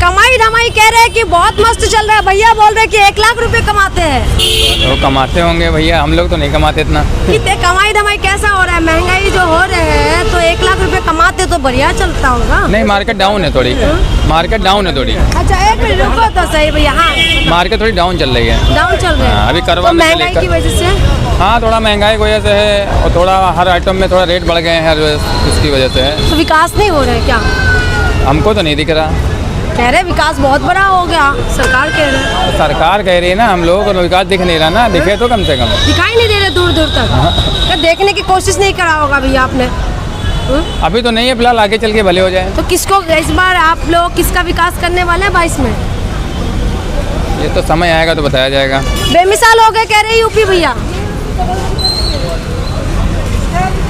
कमाई धमाई कह रहे हैं कि बहुत मस्त चल रहा है, भैया बोल रहे हैं कि 1 लाख रुपए कमाते हैं। वो कमाते होंगे भैया, हम लोग तो नहीं कमाते इतना। कितने कमाई धमाई कैसा हो रहा है, महंगाई जो हो रहे हैं तो 1 लाख रुपए कमाते तो बढ़िया चलता होगा। नहीं, मार्केट डाउन है थोड़ी, मार्केट डाउन है थोड़ी। अच्छा एक मिनट रुको तो सही भैया। हाँ मार्केट थोड़ी डाउन चल रही है, डाउन चल रहे हैं अभी करवा तो महंगाई की वजह से। हाँ थोड़ा महंगाई की वजह से है, और थोड़ा हर आइटम में थोड़ा रेट बढ़ गए हैं, उसकी वजह से है। तो विकास नहीं हो रहा है क्या? हमको तो नहीं दिख रहा। कह रहे विकास बहुत बड़ा हो गया, सरकार कह रहे हैं। सरकार कह रही है ना, हम लोगों को विकास दिख नहीं रहा ना, दिखे तो कम से कम। दिखाई नहीं दे रहे दूर दूर तक। तो देखने की कोशिश नहीं करा होगा भैया आपने? अभी तो नहीं है, फिलहाल आगे चल के भले हो जाए। तो किसको इस बार आप लोग किसका विकास करने वाले हैं 22 में? ये तो समय आएगा तो बताया जाएगा। बेमिसाल हो गए कह रहे यूपी भैया।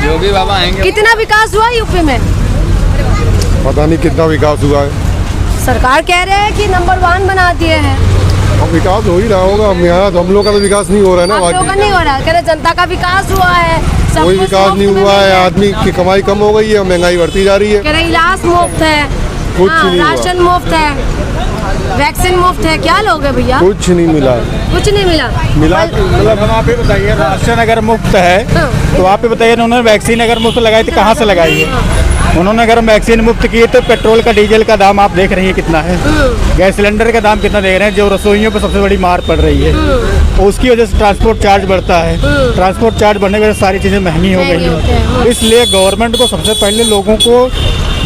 योगी बाबा आएंगे। कितना विकास हुआ यूपी में? पता नहीं कितना विकास हुआ है। सरकार कह रहे हैं कि नंबर 1 बना दिए हैं। अब विकास हो ही रहा होगा, हम यहाँ तो हम लोग का तो विकास नहीं हो रहा है ना। आप लोगों का नहीं हो रहा है, कह रहे जनता का विकास हुआ है। सब कोई कुछ विकास मुफ्त नहीं में हुआ है, मिल रहा आदमी की कमाई कम हो गई है, महंगाई बढ़ती जा रही है। कह रहे इलाज मुफ्त है, कुछ हाँ, नहीं हुआ। राशन मुफ्त है, वैक्सीन मुफ्त है। क्या लोगे भैया? कुछ नहीं मिला। कुछ नहीं मिला। मतलब हम आप ही बताइए, राशन अगर मुफ्त है तो आप ही बताइए, उन्होंने वैक्सीन अगर मुफ्त लगाई तो कहाँ से लगाई है? उन्होंने अगर वैक्सीन मुफ्त की तो पेट्रोल का डीजल का दाम आप देख रही हैं कितना है, गैस सिलेंडर का दाम कितना देख रहे हैं, जो रसोइयों पर सबसे बड़ी मार पड़ रही है। उसकी वजह से ट्रांसपोर्ट चार्ज बढ़ता है, ट्रांसपोर्ट चार्ज बढ़ने की वजह से सारी चीज़ें महंगी हो गई हैं। इसलिए गवर्नमेंट को सबसे पहले लोगों को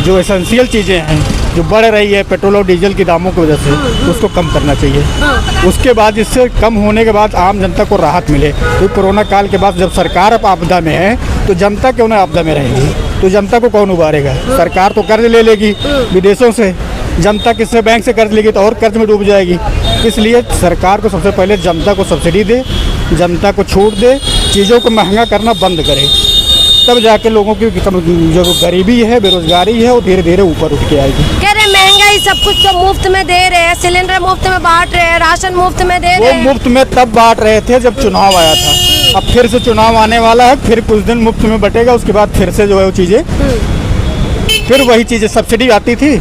जो एसेंशियल चीज़ें हैं जो बढ़ रही है पेट्रोल और डीजल के दामों की वजह से, उसको कम करना चाहिए। उसके बाद इससे कम होने के बाद आम जनता को राहत मिले। तो कोरोना काल के बाद जब सरकार अब आपदा में है तो जनता क्यों ना आपदा में रहेगी? तो जनता को कौन उबारेगा? सरकार तो कर्ज ले लेगी विदेशों से, जनता किससे? बैंक से कर्ज लेगी तो और कर्ज में डूब जाएगी। इसलिए सरकार को सबसे पहले जनता को सब्सिडी दे, जनता को छूट दे, चीज़ों को महंगा करना बंद करे, तब जाके लोगों की जो गरीबी है, बेरोजगारी है, वो धीरे धीरे ऊपर उठ के आएगी। कह रहे महंगाई सब कुछ तो मुफ्त में दे रहे हैं, सिलेंडर मुफ्त में बांट रहे हैं, राशन मुफ्त में दे रहे वो हैं। मुफ्त में तब बांट रहे थे जब चुनाव आया था। अब फिर से चुनाव आने वाला है, फिर कुछ दिन मुफ्त में बटेगा, उसके बाद फिर से जो है वो चीज़ें, फिर वही चीज़ें सब्सिडी आती थी,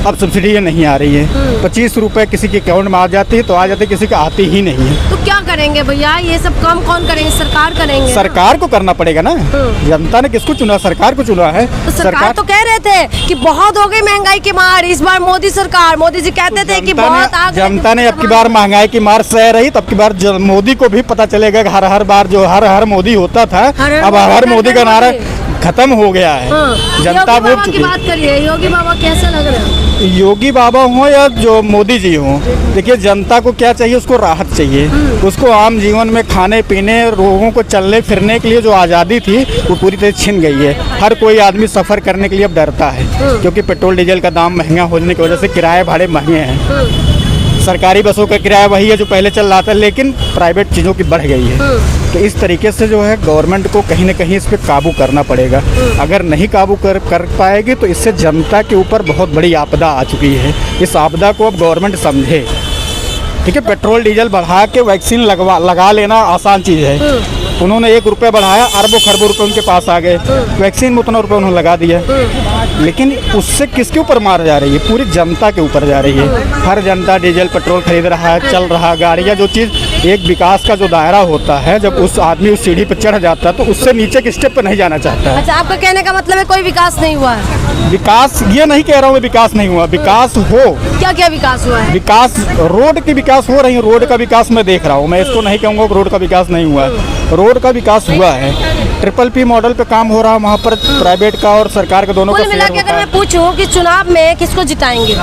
अब सब्सिडी ये नहीं आ रही है। 25 रुपए किसी के अकाउंट में आ जाती है तो आ जाती है, किसी का आती ही नहीं है। तो क्या करेंगे भैया? ये सब काम कौन करेंगे? सरकार करेंगे। सरकार को करना पड़ेगा ना। जनता ने किसको चुना? सरकार को चुना है। तो सरकार तो कह रहे थे कि बहुत हो गई महंगाई की मार, इस बार मोदी सरकार, मोदी जी कहते थे कि बहुत आ गई। जनता ने अब की बार महंगाई की मार सह रही, तब की बार मोदी को भी पता चलेगा कि हर बार जो हर मोदी होता था, अब हर मोदी का नारा खत्म हो गया है। जनता योगी वो बाबा की बात करिए, योगी बाबा कैसे लग रहे हैं? योगी बाबा हो या जो मोदी जी हो, देखिए जनता को क्या चाहिए? उसको राहत चाहिए, उसको आम जीवन में खाने पीने, लोगों को चलने फिरने के लिए जो आज़ादी थी वो पूरी तरह छिन गई है। हर कोई आदमी सफ़र करने के लिए अब डरता है, क्योंकि पेट्रोल डीजल का दाम महंगा होने की वजह से किराए भाड़े महंगे हैं। सरकारी बसों का किराया वही है जो पहले चल रहा था, लेकिन प्राइवेट चीज़ों की बढ़ गई है। तो इस तरीके से जो है गवर्नमेंट को कहीं ना कहीं इस पर काबू करना पड़ेगा। अगर नहीं काबू कर पाएगी तो इससे जनता के ऊपर बहुत बड़ी आपदा आ चुकी है। इस आपदा को अब गवर्नमेंट समझे। ठीक है, पेट्रोल डीजल बढ़ा के वैक्सीन लगा लेना आसान चीज़ है। उन्होंने 1 रुपया बढ़ाया, अरबों खरबों रुपए उनके पास आ गए, वैक्सीन में उतना रुपये उन्होंने लगा दिया, लेकिन उससे किसके ऊपर मार जा रही है? पूरी जनता के ऊपर जा रही है। हर जनता डीजल पेट्रोल खरीद रहा है, चल रहा गाड़ियाँ, जो चीज़ एक विकास का जो दायरा होता है, जब उस आदमी उस सीढ़ी पर चढ़ जाता है तो उससे नीचे के स्टेप पर नहीं जाना चाहता है। अच्छा, आपका कहने का मतलब है कोई विकास नहीं हुआ है? विकास ये नहीं कह रहा हूँ विकास नहीं हुआ, विकास हो। क्या क्या विकास हुआ है? विकास, रोड की विकास हो रही है, रोड का विकास मैं देख रहा हूँ। मैं इसको नहीं कहूँगा रोड का विकास नहीं हुआ है, रोड का विकास हुआ है। PPP मॉडल पे काम हो रहा है, वहाँ पर प्राइवेट का और सरकार के दोनों का कुल मिला के अगर मैं पूछूं कि चुनाव में किसको जिताएंगे?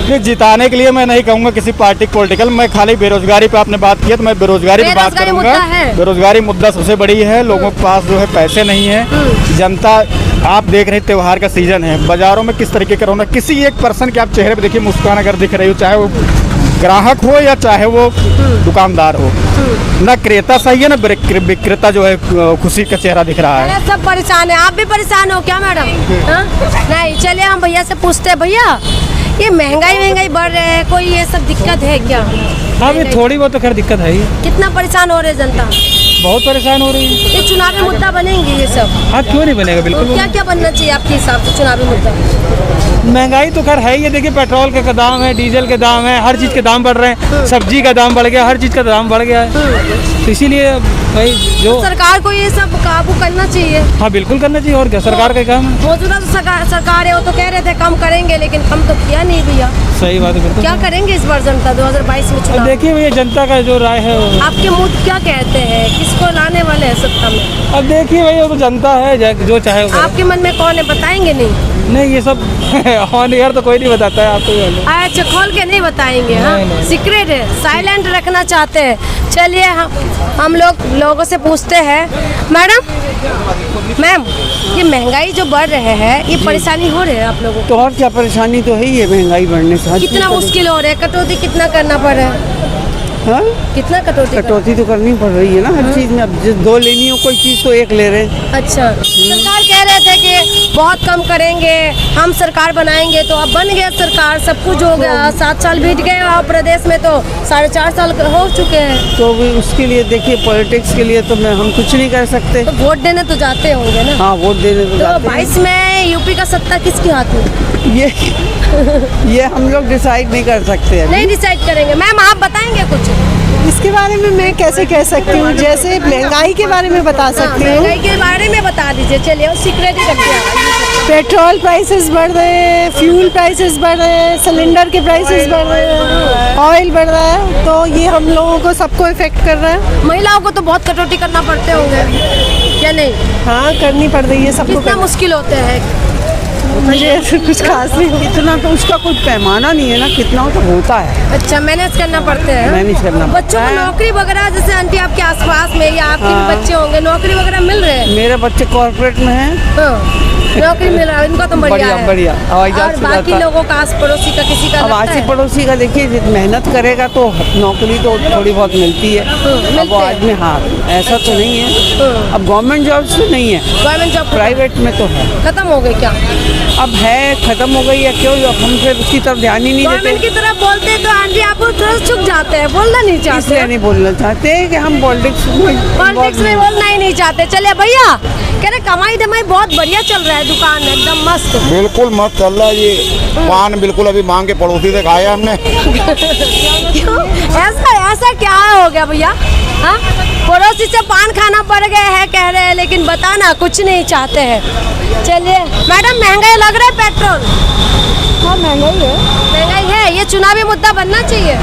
ये जिताने के लिए मैं नहीं कहूँगा किसी पार्टी पॉलिटिकल, मैं खाली बेरोजगारी पे आपने बात की तो मैं बेरोजगारी पे बात करूँगा। बेरोजगारी मुद्दा सबसे बड़ी है, लोगों के पास जो है पैसे नहीं है। जनता, आप देख रहे हैं त्यौहार का सीजन है, बाजारों में किस तरीके का रौनक, किसी एक पर्सन के आप चेहरे पे देखिए मुस्कान अगर दिख रही हो, चाहे वो ग्राहक हो या चाहे वो दुकानदार हो, ना क्रेता सही है ना विक्रेता जो है खुशी का चेहरा दिख रहा है। सब परेशान है। आप भी परेशान हो क्या मैडम? नहीं, चलिए हम भैया से पूछते हैं। भैया, ये महंगाई बढ़ रहे हैं, कोई ये सब दिक्कत है क्या? हाँ, ये थोड़ी बहुत तो खैर दिक्कत है ही। कितना परेशान हो रहे जनता? बहुत परेशान हो रही है। ये चुनावी मुद्दा बनेंगे ये सब? हाँ, क्यों नहीं बनेगा, बिल्कुल। क्या क्या बनना चाहिए आपके हिसाब से चुनावी मुद्दा? महंगाई तो खैर है ही है। देखिए पेट्रोल के दाम है, डीजल के दाम है, हर चीज़ के दाम बढ़ रहे हैं, सब्जी का दाम बढ़ गया, हर चीज़ का दाम बढ़ गया है। तो इसीलिए भाई जो सरकार को ये सब काबू करना चाहिए। हाँ बिल्कुल करना चाहिए, और क्या सरकार का काम है। मौजूदा तो सरकार है, वो तो कह रहे थे कम करेंगे, लेकिन कम तो किया नहीं भैया। सही बात है बिल्कुल। क्या करेंगे इस बार जनता 2022 में अब चुनाव? देखिए भैया जनता का जो राय है वो, आपके मुंह क्या कहते हैं, किसको लाने वाले हैं सत्ता में? अब देखिए भैया वो तो जनता है, जो चाहे वो करे। आपके मन में कौन है, बताएंगे नहीं? नहीं ये सब ऑन एयर तो कोई नहीं बताता है आपको। अच्छा, खोल के नहीं बताएंगे? हाँ, नहीं, नहीं। सीक्रेट है, साइलेंट रखना चाहते हैं। चलिए हम लोग लोगों से पूछते हैं। मैम, ये महंगाई जो बढ़ रहे हैं, ये परेशानी हो रही है आप लोगों को? तो और क्या परेशानी तो है ही है महंगाई बढ़ने से। कितना मुश्किल हो रहा है, कटौती कितना करना पड़ रहा है? हाँ? कितना कटौती कटौती तो करनी पड़ रही है ना हर चीज में। अब दो लेनी हो कोई चीज तो एक ले रहे हैं। अच्छा, सरकार कह रहे थे कि बहुत कम करेंगे, हम सरकार बनाएंगे, तो अब बन गया सरकार, सब कुछ हो गया, 7 साल बीत गए और प्रदेश में तो 4.5 साल हो चुके हैं। तो भी उसके लिए देखिए पॉलिटिक्स के लिए तो हम कुछ नहीं कर सकते। तो वोट देने तो जाते होंगे ना? हाँ वोट देने तो तो जाते 22 में यूपी का सत्ता किसके हाथ में? हैं। ये हम लोग डिसाइड नहीं कर सकते अभी। नहीं डिसाइड करेंगे। मैम आप बताएंगे कुछ? इसके बारे में मैं कैसे कह सकती हूँ, जैसे महंगाई के बारे में बता सकती हूँ। महंगाई के बारे में बता दीजिए। चलिए, और सीक्रेट ही रखिए। पेट्रोल प्राइसेस बढ़ रहे हैं, फ्यूल प्राइसेस बढ़ रहे हैं, सिलेंडर के प्राइसेस बढ़ रहे हैं, ऑयल बढ़ रहा है, तो ये हम लोगों को सबको इफेक्ट कर रहा है। महिलाओं को तो बहुत कटौती करना पड़ते होंगे, क्या नहीं? हाँ करनी पड़ रही है सबको। कितना मुश्किल होते हैं? मुझे कुछ खास नहीं। इतना तो उसका कोई पैमाना नहीं है ना, कितना तो होता है। अच्छा, मैनेज करना पड़ते हैं। मैनेज करना पड़ता बच्चों को है। नौकरी वगैरह, जैसे आंटी आपके आसपास में या आपके भी बच्चे होंगे, नौकरी वगैरह मिल रहे हैं? मेरे बच्चे कॉर्पोरेट में हैं। हाँ, नौकरी मिल रहा है, इनका तो बढ़िया है। बढ़िया हवाई जहाज और से बाकी जाता है। लोगों का आस पड़ोसी का किसी का अब लगता आसी है? पड़ोसी का देखिए मेहनत करेगा तो नौकरी तो थोड़ी बहुत मिलती है। अब मिलते वो हैं। आदमी हाँ ऐसा तो नहीं है। अब गवर्नमेंट जॉब तो नहीं है, गवर्नमेंट जॉब प्राइवेट में तो है। खत्म हो गई क्या? अब है, खत्म हो गई है, क्यों हम फिर उसकी तरफ ध्यान ही नहीं गवर्नमेंट देते। की तरफ बोलते हैं तो आंटी आप थोड़ा चुप जाते हैं, बोलना नहीं चाहते? इसलिए नहीं बोलना चाहते हैं कि हम पॉलिटिक्स पॉलिटिक्स में बोलना ही नहीं चाहते। चलिए भैया, कह रहे कमाई धमाई बहुत बढ़िया चल रहा है, दुकान एकदम मस्त। बिल्कुल मस्त चल रहा है। ये पान बिल्कुल अभी मांग के पड़ोसी से खाया हमने। क्यों? ऐसा क्या हो गया भैया? हाँ, पड़ोसी से पान खाना पड़ गया है कह रहे हैं, लेकिन बताना कुछ नहीं चाहते हैं। चलिए मैडम, महंगाई लग रहा है पेट्रोल? हाँ महंगाई है। महंगाई है, ये चुनावी मुद्दा बनना चाहिए।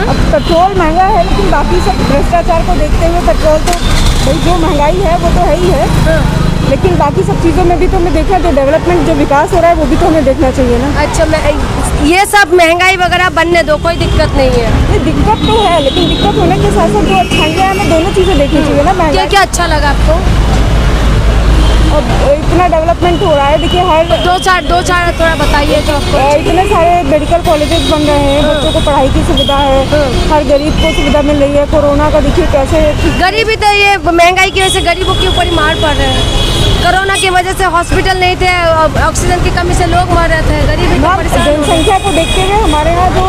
अब पेट्रोल महंगा है, लेकिन बाकी सब भ्रष्टाचार को देखते हुए पेट्रोल तो भाई जो महंगाई है वो तो है ही है, लेकिन बाकी सब चीज़ों में भी तो हमें देखना, जो डेवलपमेंट जो विकास हो रहा है वो भी तो हमें देखना चाहिए ना। अच्छा, ये सब महंगाई वगैरह बनने दो, कोई दिक्कत नहीं है। ये दिक्कत तो है, लेकिन दिक्कत होने के साथ साथ जो अच्छाई है हमें दोनों चीज़ें देखनी चाहिए ना। क्या महंगाई क्या अच्छा लगा आपको? अब इतना डेवलपमेंट हो रहा है, देखिए हर दो चार थोड़ा बताइए जो आपको। इतने सारे मेडिकल कॉलेजेस बन रहे हैं, बच्चों को पढ़ाई की सुविधा है, हर गरीब को सुविधा मिल रही है। कोरोना का देखिए कैसे गरीबी तो ये महंगाई की वजह से गरीबों के ऊपर ही मार पड़ रहे हैं। कोरोना की वजह से हॉस्पिटल नहीं थे, ऑक्सीजन की कमी से लोग मर रहे थे, गरीबी तो परेशान हो रहे हैं। जनसंख्या को देखते हुए हमारे यहाँ जो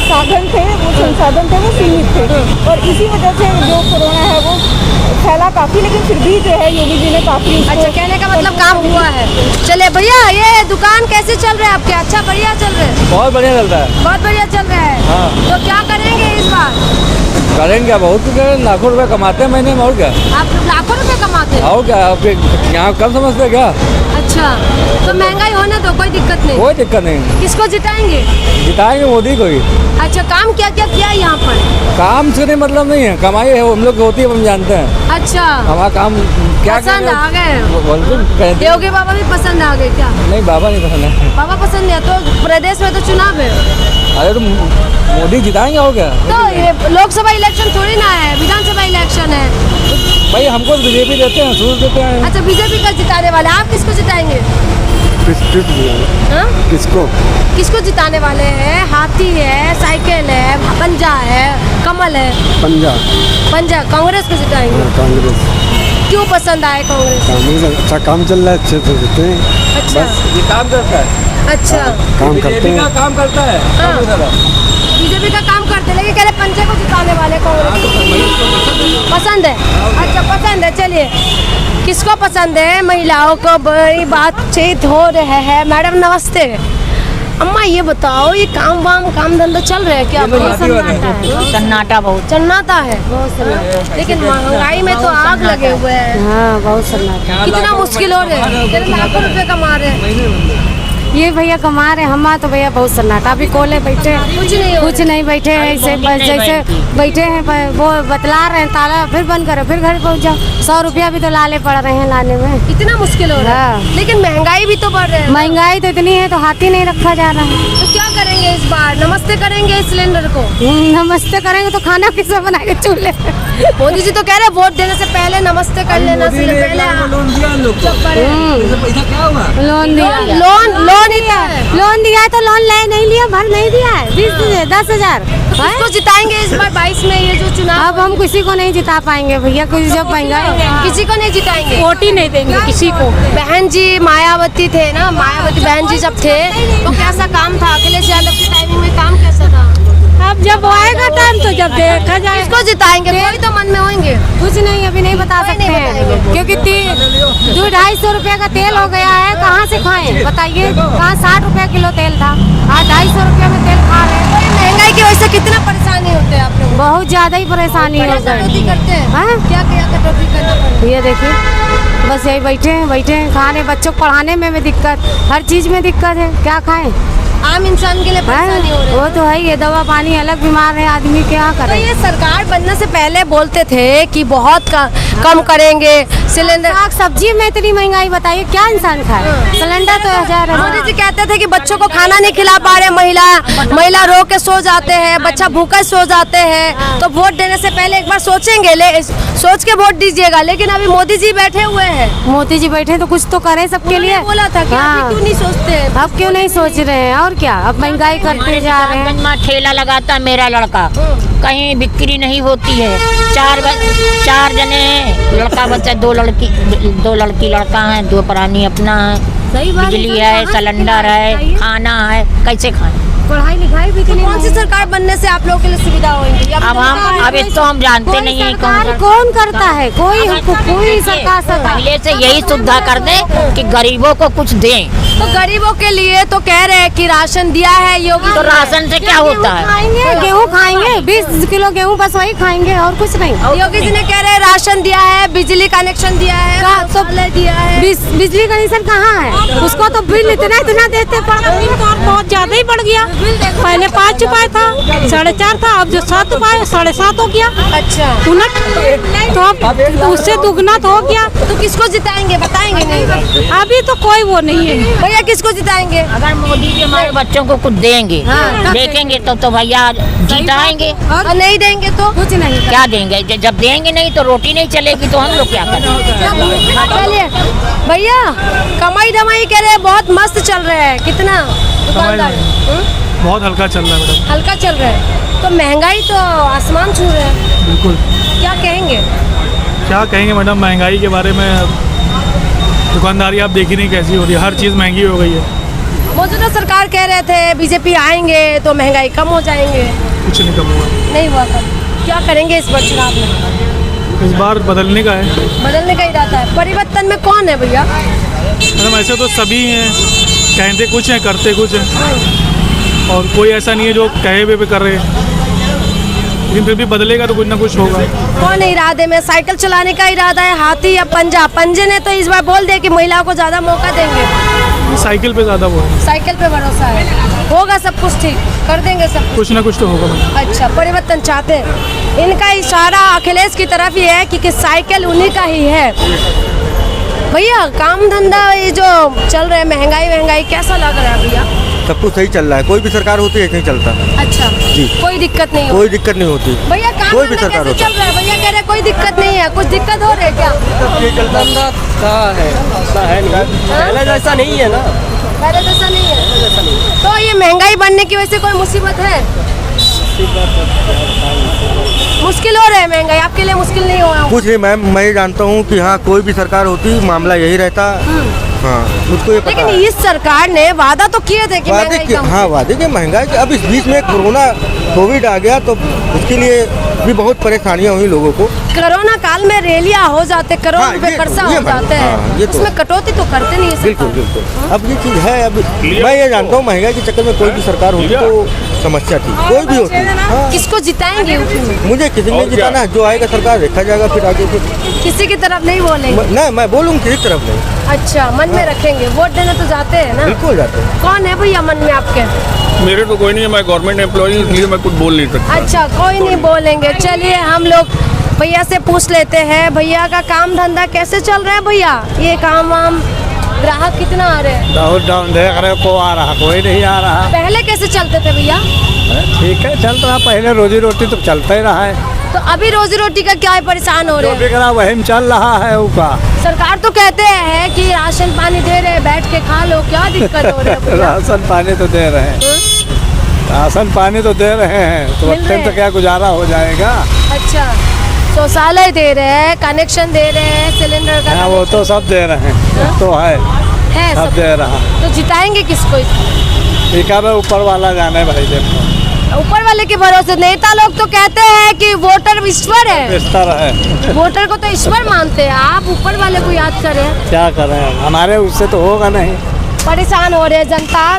साधन थे, वो संसाधन थे, वो सीमित थे, और इसी वजह से जो कोरोना है वो फैला काफ़ी, लेकिन फिर भी जो है योगी जी ने काफ़ी। अच्छा, कहने का मतलब काम हुआ है। चले भैया, ये दुकान कैसे चल रहा है आपके? अच्छा, बढ़िया चल रहा है? बहुत बढ़िया चलता है। बहुत बढ़िया चल रहा है। हाँ। तो क्या करेंगे इस बार? करेंगे क्या, बहुत लाखों रुपए कमाते हैं महीने में, और क्या? आप लाखों रुपए कमाते हैं? और क्या, आप यहाँ कम समझते हैं क्या? अच्छा, तो महंगाई होने दो, कोई दिक्कत नहीं। कोई दिक्कत नहीं, किसको जिताएंगे? जिताएंगे मोदी को ही। अच्छा, काम क्या क्या किया यहाँ पर? काम से नहीं मतलब नहीं है, कमाई है हम लोग की होती है, हम जानते हैं। अच्छा, हमारा काम क्या पसंद आ गए? बोलते योगी बाबा भी पसंद आ गए क्या? नहीं, बाबा नहीं पसंद है। बाबा पसंद है तो प्रदेश में तो चुनाव है, अरे तो मोदी जिताएंगे, और क्या? तो ये लोकसभा इलेक्शन थोड़ी ना है, विधानसभा इलेक्शन है। भाई हमको बीजेपी देते हैं, सूझ देते हैं। अच्छा, बीजेपी का जिताने वाले, आप किसको जिताएंगे? हाँ? किसको जिताने वाले हैं? हाथी है, साइकिल है, पंजा है, कमल है? पंजा कांग्रेस को जिताएंगे। कांग्रेस क्यों पसंद आए कांग्रेस? अच्छा काम चल रहा है, अच्छे से देते हैं, अच्छा ये काम करता है, अच्छा, काम करते बीजेपी का हैं। काम करता है। हाँ। बीजेपी का काम करते, लेकिन कह रहे पंजे को जिताने वाले कांग्रेस पसंद है। अच्छा पसंद है, चलिए किसको पसंद है? महिलाओं को बड़ी बातचीत हो रहे है। मैडम नमस्ते। अम्मा ये बताओ, ये काम धंधा चल रहा है क्या? सन्नाटा बहुत सन्नाटा है, बहुत सन्नाटा। लेकिन महंगाई में तो आग लगे हुए हैं। हाँ बहुत सन्नाटा। कितना मुश्किल हो रहा है, लाखों रुपए कमा रहे हैं। ये भैया कमा रहे, हम तो भैया बहुत सन्नाटा। अभी कोले बैठे कुछ नहीं बैठे हैं, ऐसे जैसे बैठे हैं वो बतला रहे हैं, ताला फिर बंद करो फिर घर पहुंच जाओ। 100 रुपया भी तो लाले पड़ रहे हैं लाने में, इतना मुश्किल हो रहा है। लेकिन महंगाई भी तो बढ़ रही है। महंगाई तो इतनी है तो हाथ ही नहीं रखा जा रहा है। तो क्या करेंगे इस बार? नमस्ते करेंगे इस सिलेंडर को? नमस्ते करेंगे तो खाना किससे बनाएंगे चूल्हे? मोदी जी तो कह रहे वोट देने से पहले नमस्ते कर लेना, पहले लोन दिया है तो लोन ले नहीं लिया, भर नहीं दिया है। 10,000 किसको जिताएंगे इस बार 22 में ये जो चुनाव? अब हम किसी को नहीं जिता पाएंगे भैया, कुछ जब महंगाई किसी को नहीं जिताएंगे, वोट ही नहीं देंगे किसी को। बहन जी मायावती थे ना, मायावती बहन जी जब थे तो कैसा काम था? अखिलेश यादव की टाइमिंग में काम कैसा था? अब जब आएगा टाइम तो जब देखा जाए। किसको जिताएंगे? कोई तो मन में होंगे। कुछ नहीं अभी नहीं बता सकते हैं, क्योंकि 200-250 रुपये का तेल हो गया है। कहाँ से खाएं बताइए? कहाँ 60 रुपये किलो तेल था, आज 250 रुपये में तेल खा रहे हैं। महंगाई की वजह से कितना परेशानी होते हैं आप लोग? बहुत ज्यादा ही परेशानी हो गई। करते हैं क्या कटौती करना पड़ता है? ये देखिए बस यही बैठे हैं खाने, बच्चों को पढ़ाने में भी दिक्कत, हर चीज में दिक्कत है। क्या खाएं? आम इंसान के लिए परेशानी हो रही है। वो तो है, ये दवा पानी अलग, बीमार है आदमी क्या करे। तो ये सरकार बनने से पहले बोलते थे कि बहुत कम करेंगे सिलेंडर। साग सब्जी में इतनी महंगाई बताइए, क्या इंसान खाए? सिलेंडर तो 1000 है। मोदी जी कहते थे कि बच्चों को खाना नहीं खिला पा रहे, महिला रो के सो जाते हैं, बच्चा भूखा सो जाते हैं। तो वोट देने से पहले एक बार सोचेंगे, सोच के वोट दीजिएगा। लेकिन अभी मोदी जी बैठे हुए हैं, मोदी जी बैठे तो कुछ तो करे सबके लिए। बोला था कि अभी क्यों नहीं सोचते? अब क्यों नहीं सोच रहे हैं? और क्या, अब महंगाई करते जा रहे हैं। ठेला लगाता मेरा लड़का, कहीं बिक्री नहीं होती है। 4 जने हैं, लड़का बच्चा, 2 लड़की लड़का है, 2 प्राणी अपना है, बिजली है, सिलेंडर है, खाना है, कैसे खाएं? पढ़ाई लिखाई भी कौन सी सरकार बनने से आप लोगों के लिए सुविधा होगी? अब इसको हम जानते नहीं है कौन करता है। कोई सरकार पहले से यही सुविधा कर दे कि गरीबों को कुछ दें। तो गरीबों के लिए तो कह रहे हैं कि राशन दिया है योगी। तो राशन से क्या होता है? खाएंगे गेहूँ, खाएंगे 20 किलो गेहूँ, बस वही खाएंगे और कुछ नहीं। योगी जी ने कह रहे हैं राशन दिया है, बिजली कनेक्शन दिया है, तो दिया है। बिजली कनेक्शन कहाँ है? उसको तो बिल इतना देते, बहुत ज्यादा ही बढ़ गया। पहले 5 रुपए था, 4.5 था, अब जो 7 रुपए 7.5 हो गया। अच्छा तो अब उससे दुगना तो हो गया। तो किसको जिताएंगे बताएंगे? नहीं अभी तो कोई वो नहीं है भैया, किसको जिताएंगे? अगर मोदी जी हमारे बच्चों को कुछ देंगे, देखेंगे तो भैया जिताएंगे। और नहीं देंगे तो कुछ नहीं। क्या देंगे? जब देंगे नहीं तो रोटी नहीं चलेगी तो हम लोग क्या करें? चलिए भैया, कमाई धमाई कह रहे हैं बहुत मस्त चल रहा है। कितना दुकानदार? बहुत हल्का चल रहा है मैडम। हल्का चल रहा है। तो महंगाई तो आसमान छू रहा है। बिल्कुल। क्या कहेंगे मैडम महंगाई के बारे में? दुकानदारी आप देखी नहीं कैसी हो रही है, हर चीज़ महंगी हो गई है। मौजूदा सरकार कह रहे थे बीजेपी आएंगे तो महंगाई कम हो जाएंगे, कुछ नहीं कम हुआ, नहीं हुआ कम। क्या करेंगे इस बार चुनाव में? इस बार बदलने का है। बदलने का इरादा है। परिवर्तन में कौन है भैया? मैडम ऐसे तो सभी हैं, कहते कुछ हैं करते कुछ हैं, और कोई ऐसा नहीं है जो कहे हुए पे कर रहे हैं, लेकिन फिर भी बदलेगा तो कुछ ना कुछ होगा। कौन इरादे में? साइकिल चलाने का इरादा है, हाथी या पंजा? पंजे ने तो इस बार बोल दिया कि महिलाओं को ज्यादा मौका देंगे। साइकिल पे ज्यादा वो है। साइकिल पे भरोसा है, होगा सब कुछ ठीक, कर देंगे सब कुछ ना कुछ तो होगा। अच्छा, परिवर्तन चाहते हैं। इनका इशारा अखिलेश की तरफ ही है कि साइकिल उन्हीं का ही है। भैया काम धंधा ये जो चल रहा है, महंगाई कैसा लग रहा है भैया? सब कुछ सही चल रहा है, कोई भी सरकार होती है नहीं चलता। अच्छा जी, कोई दिक्कत नहीं कोई दिक्कत नहीं होती भैया। काम कोई भी धंधा सरकार कैसे होती चल रहा है? भैया कह रहे कोई दिक्कत नहीं है, कुछ दिक्कत हो रही है क्या? धंधा पहले जैसा नहीं है ना, पहले जैसा नहीं है। तो ये महंगाई बढ़ने की वजह से कोई मुसीबत है? मुश्किल हो रहा है महंगाई, आपके लिए मुश्किल नहीं हो रहा? कुछ नहीं मैम, मैं जानता हूँ कि हाँ कोई भी सरकार होती मामला यही रहता हाँ मुझको ये पता लेकिन है। इस सरकार ने वादा तो किए थे कि महंगाई कम हाँ वादे की महंगाई की। अब इस बीच में कोरोना कोविड आ गया तो उसके लिए भी बहुत परेशानियां हुई लोगों को। कोरोना काल में रैलियां हो जाते, करोड़ हाँ, रुपए ये- खर्चा ये हो जाते हाँ, हैं, ये तो- उसमें कटौती तो करते नहीं है बिल्कुल सरकार। बिल्कुल। अब ये चीज़ है। अब मैं ये जानता हूँ महंगाई के चक्कर में कोई भी सरकार होती तो समस्या थी, कोई भी होती। हाँ किसको जिताएंगे यूपी में? मुझे किसी ने जिताना है, जो आएगा सरकार देखा जाएगा फिर आगे फिर। किसी की तरफ नहीं बोलेंगे? नहीं मैं बोलूँगी किसी तरफ नहीं। अच्छा, मन में रखेंगे। वोट देने तो जाते हैं ना? बिल्कुल जाते हैं। कौन है भैया मन में आपके? मेरे तो कोई नहीं है, मैं गवर्नमेंट एम्प्लॉई हूँ, इसलिए मैं कुछ बोल नहीं सकता। अच्छा, कोई नहीं बोलेंगे। चलिए हम लोग भैया से पूछ लेते हैं, भैया का काम धंधा कैसे चल रहा है भैया? ये काम वाम ग्राहक कितना आ रहे हैं? बहुत डाउन देख रहे को आ रहा, कोई नहीं आ रहा। पहले कैसे चलते थे भैया? ठीक है चल रहा, पहले रोजी रोटी तो चलता ही रहा है। तो अभी रोजी रोटी का क्या है, परेशान हो रहे जो हैं? बिक रहा वही में चल रहा है उसका। सरकार तो कहते हैं कि राशन पानी दे रहे हैं, बैठ के खा लो, क्या दिक्कत हो रही है भैया? राशन पानी तो दे रहे हैं, राशन पानी तो दे रहे हैं, तो मिल वक्त रहे तो क्या गुजारा हो जाएगा। अच्छा, शौचालय दे रहे हैं, कनेक्शन दे रहे हैं, सिलेंडर का हाँ वो तो सब दे रहे हैं, तो है सब सब। दे रहा। तो जिताएंगे किसको? ठीक है ऊपर वाला जाने भाई देखो। ऊपर वाले के भरोसे। नेता लोग तो कहते हैं कि वोटर ईश्वर है, इस तरह है, वोटर को तो ईश्वर मानते हैं। आप ऊपर वाले को याद करें। क्या करें हमारे उससे तो होगा नहीं। परेशान हो रहे हैं जनता।